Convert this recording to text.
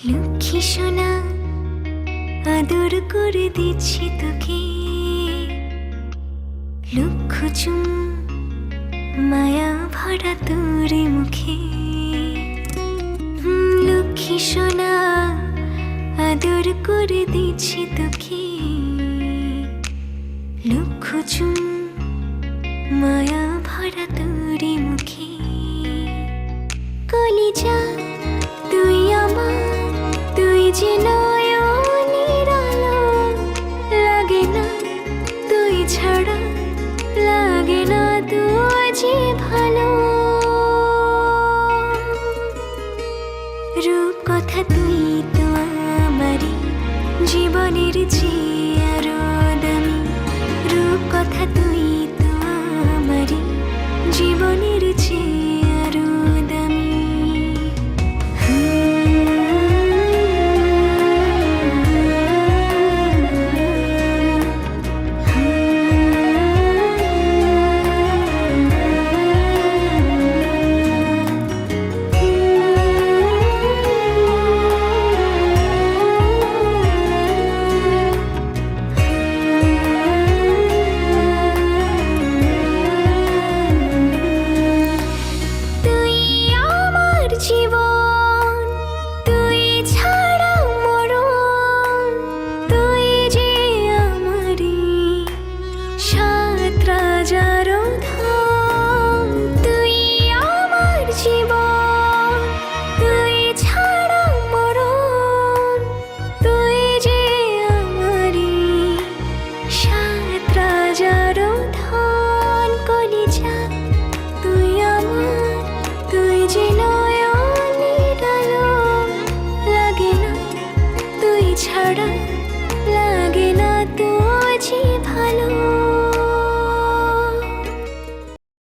লক্ষ্মী সোনা আদর করে দিচ্ছি তোকে, লক্ষ চুম মায়া ভরা তোর মুখে। লক্ষ্মী সোনা আদর করে দিচ্ছি তোকে, লক্ষ চুম মায়া ভরা তোর মুখে। কলিজা তুই আমার, তুই যে নয়নের আলো, লাগে না তুই ছাড়া, লাগে না তুই যে ভালো। রূপ কথা তুই তো আমারই জীবনের